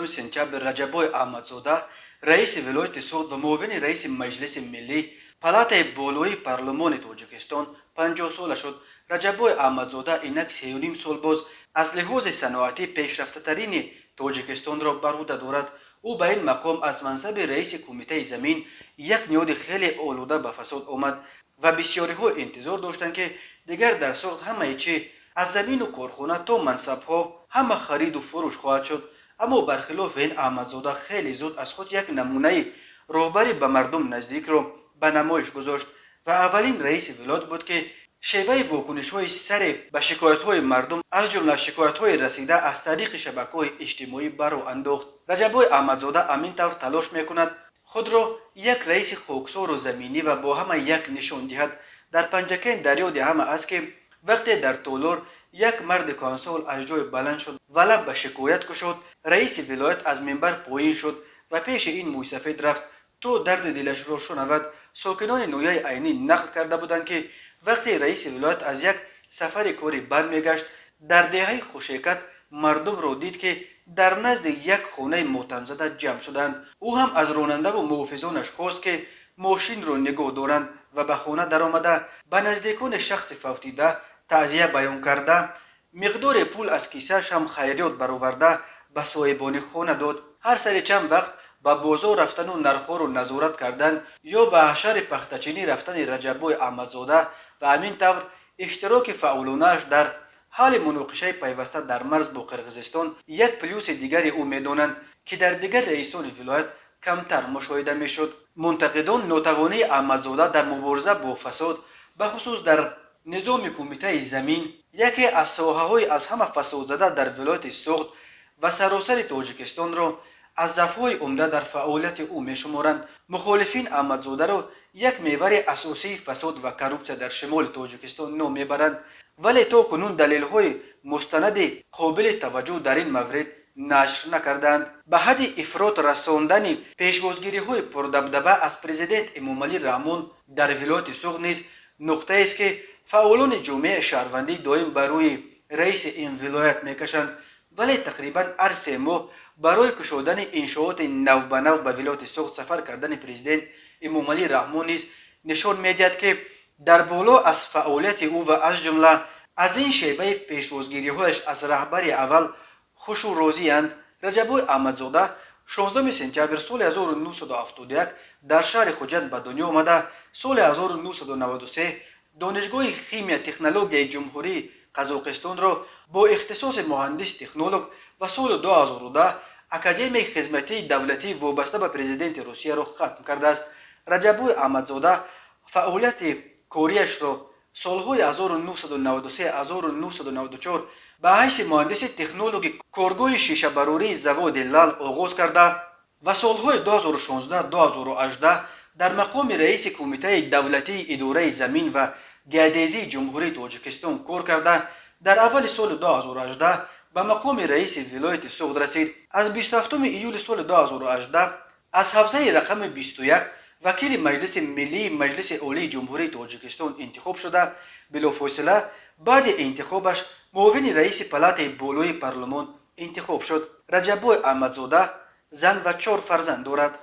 سپتامبر رجبوی احمدزاده رئیس ولایت سوخت و معاون رئیس مجلس ملی پالاتای بالای پارلمان تاجیکستان 50 ساله شد. رجبوی احمدزاده اینک 3.5 سال باز از لحاظ صنعتی پیشرفته ترین تاجیکستان را بر عهده دارد. او به این مقام از منصب رئیس کمیته زمین یک نیاد خیلی آلوده به فساد آمد و بسیاری ها انتظار داشتند که دیگر در سوخت همه چی از زمین و کارخانه تا منصب ها همه خرید و فروش خواهد شد. اما برخلاف این احمدزاده خیلی زود از خود یک نمونه راهبری به مردم نزدیک را به نمایش گذاشت و اولین رئیس ولایت بود که شیوه واکنش های سر به شکایت های مردم از جمله شکایت های رسیده از طریق شبکه‌های اجتماعی برو انداخت. رجبوی احمدزاده امین طور تلاش میکند خود را یک رئیس خاکسار و زمینی و با همه یک نشان دهد. در پنجکین در یاد همه است که وقتی در تولور یک مرد کانسول از جای بلند شد و لب به شکایت گشود، رئیس ولایت از منبر پایین شد و پیش این موی سفید رفت تا درد دلش را شنود. ساکنان نویه عینی نقل کرده بودند که وقتی رئیس ولایت از یک سفر کاری برمیگشت در دهه خوشیکت مردم را دید که در نزد یک خانه ماتم زده جمع شدند. او هم از راننده و محافظانش خواست که ماشین را نگاه دارند و به خانه در آمده به نزدیکان شخص فوتیده تعزیه بیان کرده مقدار پول از کیسه‌اش هم خیریات برآورده به صاحبان خانه داد. هر سر چند وقت به بازار رفتن و نرخ‌ها را نظارت کردن یا به شهر پختچینی رفتن رجبوی احمدزاده و همین طور اشتراک فعالانه‌اش در حال مناقشه پیوسته در مرز با قرقیزستان یک پلیوس دیگری او می‌دانند که در دیگر رئیسان ولایت کمتر مشاهده می‌شد. منتقدان ناتوانی احمدزاده در مبارزه با فساد به خصوص در نظام کمیته زمین یکی از ساحه‌های از همه فساد زده در ولایت سوخت و سراسر تاجیکستان را از ضعف‌های عمده در فعالیت او می‌شمارند. مخالفین احمدزاده را یک محور اساسی فساد و کروپسیون در شمال تاجیکستان نام می‌برند، ولی تا کنون دلیل‌های مستند قابل توجه در این مورد نشر نکردند. به حد افراط رساندن پیشوازگیری‌های پردبدبه از پرزیدنت امامعلی رحمان در ولایت سوخت نیز نقطه است که فعالان جامعه شهروندی دائم برای رئیس این ولایت میکشند، ولی تقریبا هر 3 ماه برای کشودن انشاءات نو به نو به ولایت سوخت سفر کردن پرزیدنت امامعلی رحمان نیز نشان میدهد که در بالا از فعالیت او و از جمله از این شیوه پیشوازگیری‌هایش از رهبر اول خوش و راضی اند. رجبوی احمدزاده 16 سپتامبر سال 1971 در شهر خوجند به دنیا آمده. سال 1993 دانشگاه خیمی تکنولوژی جمهوری قزاقستان را با اختصاص مهندس تکنولوژ و سال 2010 اکادمی خدمتی دولتی وابسته به پرزیدنت روسیه را ختم کرده است. رجبوی احمدزاده فعالیت کاریش را سالهای 1993-1994 به حیث مهندس تکنولوژ کارگاه شیشه بروری زواد لال آغاز کرده و سالهای 2016-2018 در مقام رئیس کمیته دولتی اداره زمین و گردیزی جمهوری تاجیکستان کار کرده. در اول سال 2018 به مقام رئیس ولایت سوخت رسید. از 27 ایول سال 2018 از حوزه رقم 21 وکیل مجلس ملی مجلس عالی جمهوری تاجیکستان انتخاب شده. بلافاصله بعد انتخابش معاون رئیس پالاتای بالای پارلمان انتخاب شد. رجبوی احمدزاده زن و 4 فرزند دارد.